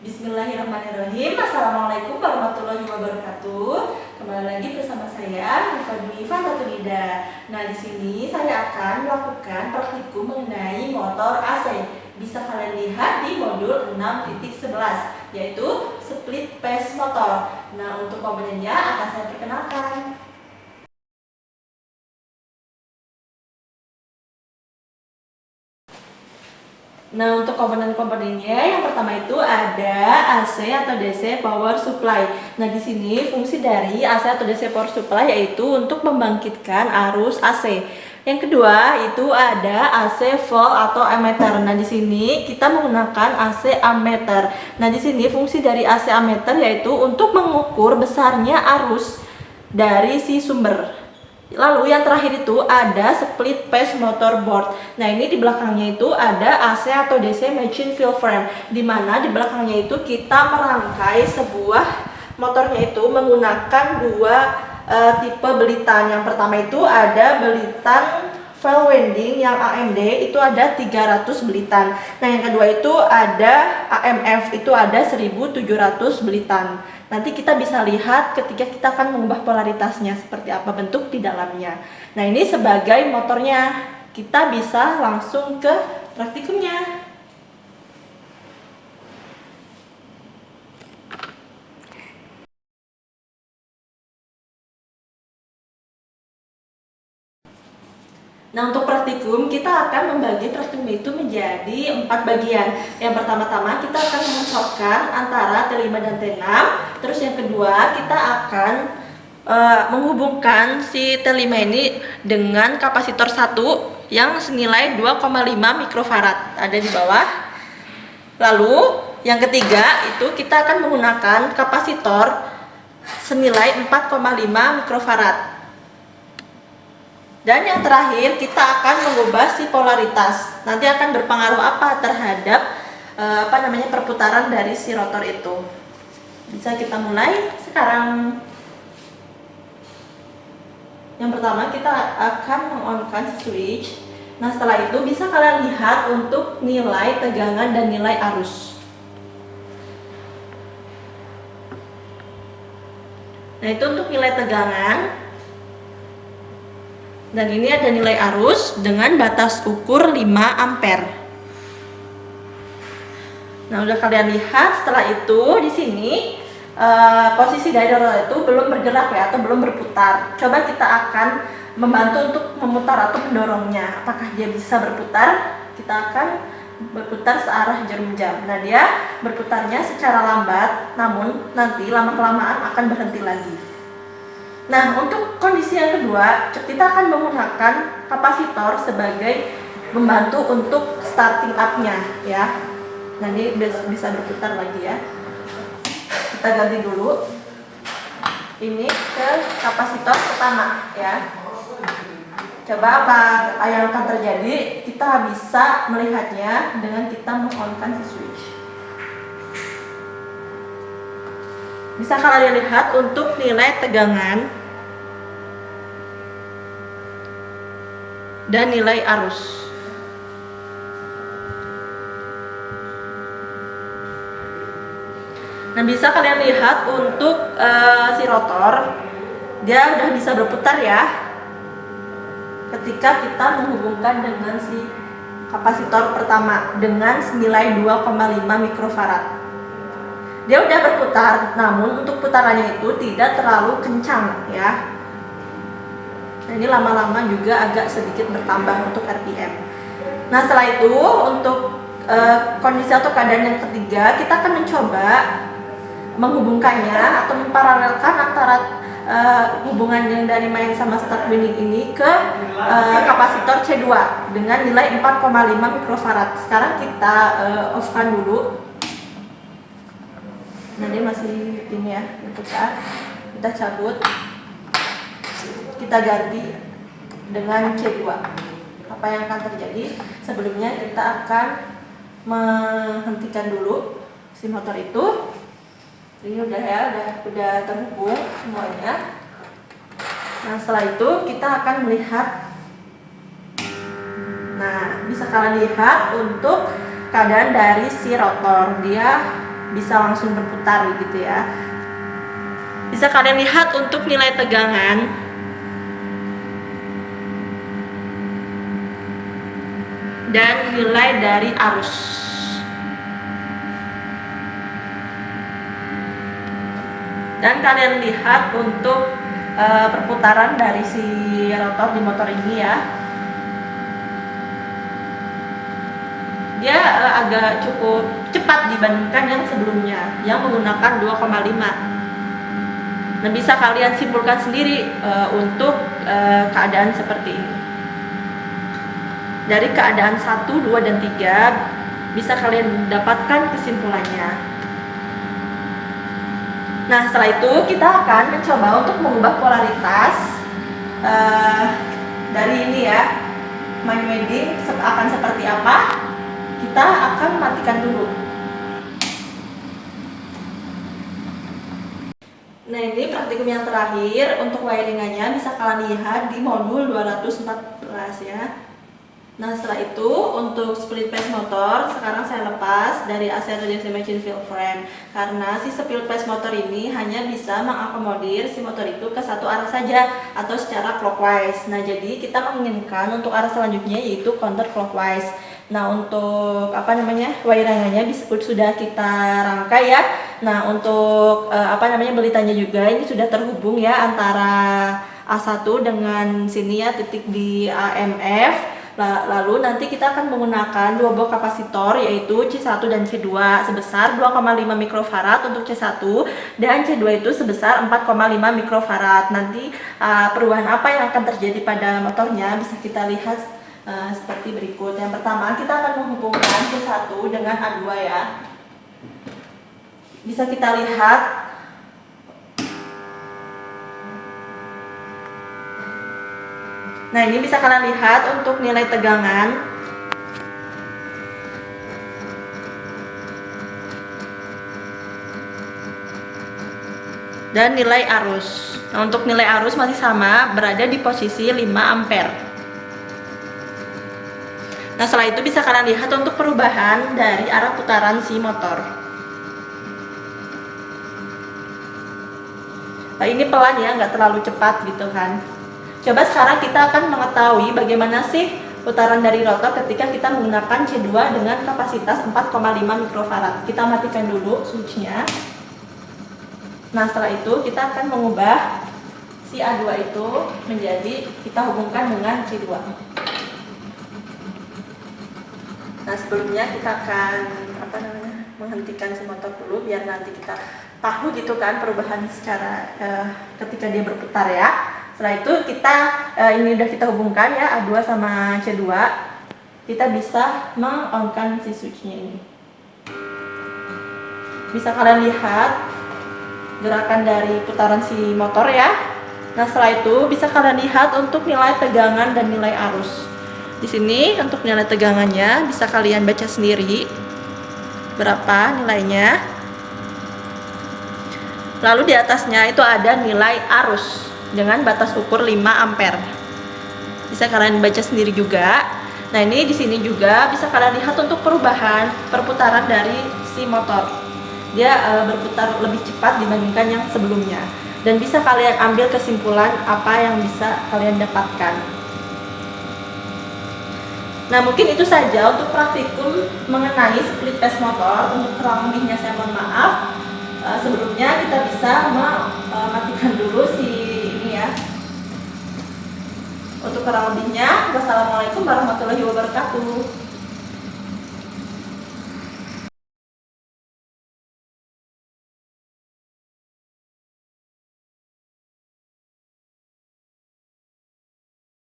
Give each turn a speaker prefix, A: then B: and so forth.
A: Bismillahirrahmanirrahim. Assalamualaikum warahmatullahi wabarakatuh. Kembali lagi bersama saya, Rifa Dwi Fantatunida. Nah, di sini saya akan melakukan praktikum mengenai motor AC. Bisa kalian lihat di modul 6.11, yaitu split phase motor. Nah, untuk komponennya akan saya perkenalkan. Nah, untuk komponen-komponennya yang pertama itu ada AC atau DC power supply. Nah, di sini fungsi dari AC atau DC power supply yaitu untuk membangkitkan arus AC. Yang kedua itu ada AC volt atau ammeter. Nah, di sini kita menggunakan AC ammeter. Nah, di sini fungsi dari AC ammeter yaitu untuk mengukur besarnya arus dari si sumber. Lalu yang terakhir itu ada split phase motor board. Nah, ini di belakangnya itu ada AC atau DC machine field frame, di mana di belakangnya itu kita merangkai sebuah motornya itu menggunakan dua tipe belitan. Yang pertama itu ada belitan valve winding yang AMD itu ada 300 belitan. Nah, yang kedua itu ada AMF itu ada 1700 belitan. Nanti kita bisa lihat ketika kita akan mengubah polaritasnya seperti apa bentuk di dalamnya. Nah, ini sebagai motornya. Kita bisa langsung ke praktikumnya. Nah, untuk praktikum kita akan membagi praktikum itu menjadi 4 bagian. Yang pertama-tama kita akan mencocokkan antara T5 dan T6. Terus yang kedua kita akan menghubungkan si T5 ini dengan kapasitor 1 yang senilai 2,5 mikrofarad ada di bawah. Lalu yang ketiga itu kita akan menggunakan kapasitor senilai 4,5 mikrofarad. Dan yang terakhir kita akan mengubah si polaritas. Nanti akan berpengaruh apa terhadap perputaran dari si rotor itu. Bisa kita mulai sekarang. Yang pertama kita akan mengonkan si switch. Nah, setelah itu bisa kalian lihat untuk nilai tegangan dan nilai arus. Nah, itu untuk nilai tegangan. Dan ini ada nilai arus dengan batas ukur 5 ampere. Nah, udah kalian lihat. Setelah itu di sini posisi dari rotor itu belum bergerak ya, atau belum berputar. Coba kita akan membantu untuk memutar atau mendorongnya. Apakah dia bisa berputar? Kita akan berputar searah jarum jam. Nah, dia berputarnya secara lambat, namun nanti lama-kelamaan akan berhenti lagi. Nah, untuk kondisi yang kedua, kita akan menggunakan kapasitor sebagai membantu untuk starting up-nya ya. Nah, ini bisa berputar lagi ya. Kita ganti dulu ini ke kapasitor pertama ya. Coba apa yang akan terjadi? Kita bisa melihatnya dengan kita meng-on-kan si switch. Bisa kalian lihat untuk nilai tegangan dan nilai arus. Nah, bisa kalian lihat untuk si rotor, dia udah bisa berputar ya ketika kita menghubungkan dengan si kapasitor pertama dengan senilai 2,5 mikrofarad. Dia udah berputar, namun untuk putarannya itu tidak terlalu kencang ya. Nah, ini lama-lama juga agak sedikit bertambah untuk RPM. Nah, setelah itu untuk kondisi atau keadaan yang ketiga, kita akan mencoba menghubungkannya atau memparalelkan antara hubungan yang dari main sama start winding ini ke kapasitor C2 dengan nilai 4,5 mikrofarad. Sekarang kita off-kan dulu. Nah, dia masih ini ya, berputar. Kita cabut, kita ganti dengan C2. Apa yang akan terjadi? Sebelumnya kita akan menghentikan dulu si motor itu. Ini udah ya, udah terhubung semuanya. Nah, setelah itu kita akan melihat. Nah, bisa kalian lihat untuk keadaan dari si rotor, dia bisa langsung berputar gitu ya. Bisa kalian lihat untuk nilai tegangan. Dan nilai dari arus. Dan kalian lihat untuk perputaran dari si rotor di motor ini ya. Dia agak cukup cepat dibandingkan yang sebelumnya yang menggunakan 2,5. Nah, bisa kalian simpulkan sendiri untuk keadaan seperti ini. Dari keadaan 1, 2, dan 3 bisa kalian dapatkan kesimpulannya. Nah, setelah itu kita akan mencoba untuk mengubah polaritas dari ini ya. Mind wedding akan seperti apa? Kita akan matikan dulu. Nah, ini praktikum yang terakhir untuk wiringannya bisa kalian lihat di modul 214 ya. Nah, setelah itu untuk split phase motor sekarang saya lepas dari AC atau DC machine field frame karena si split phase motor ini hanya bisa mengakomodir si motor itu ke satu arah saja atau secara clockwise. Nah, jadi kita menginginkan untuk arah selanjutnya yaitu counter clockwise. Nah, untuk wiringannya sudah kita rangkai ya. Nah, untuk belitanya juga ini sudah terhubung ya antara A1 dengan sini ya titik di AMF. Lalu nanti kita akan menggunakan dua buah kapasitor yaitu C1 dan C2 sebesar 2,5 mikrofarad untuk C1 dan C2 itu sebesar 4,5 mikrofarad. Nanti perubahan apa yang akan terjadi pada motornya bisa kita lihat seperti berikut. Yang pertama kita akan menghubungkan C1 dengan A2 ya. Bisa kita lihat nah, ini bisa kalian lihat untuk nilai tegangan. Dan nilai arus. Nah, untuk nilai arus masih sama, berada di posisi 5 ampere. Nah, setelah itu bisa kalian lihat untuk perubahan dari arah putaran si motor. Nah, ini pelan ya, nggak terlalu cepat gitu kan. Coba sekarang kita akan mengetahui bagaimana sih putaran dari rotor ketika kita menggunakan C2 dengan kapasitas 4,5 mikrofarad. Kita matikan dulu switchnya. Nah, setelah itu kita akan mengubah si A2 itu menjadi kita hubungkan dengan C2. Nah, sebelumnya kita akan menghentikan si motor dulu biar nanti kita tahu gitu kan perubahan secara ketika dia berputar ya. Setelah itu kita ini udah kita hubungkan ya A2 sama C2. Kita bisa meng-on-kan si switchnya ini. Bisa kalian lihat gerakan dari putaran si motor ya. Nah, setelah itu bisa kalian lihat untuk nilai tegangan dan nilai arus. Di sini untuk nilai tegangannya bisa kalian baca sendiri berapa nilainya. Lalu di atasnya itu ada nilai arus dengan batas ukur 5 ampere. Bisa kalian baca sendiri juga. Nah, ini di sini juga bisa kalian lihat untuk perubahan perputaran dari si motor. Dia berputar lebih cepat dibandingkan yang sebelumnya. Dan bisa kalian ambil kesimpulan apa yang bisa kalian dapatkan. Nah, mungkin itu saja untuk praktikum mengenai split phase motor. Untuk kurang lebihnya saya mohon maaf. Sebelumnya kita bisa mematikan dulu si ini ya. Untuk kurang lebihnya, wassalamualaikum warahmatullahi wabarakatuh.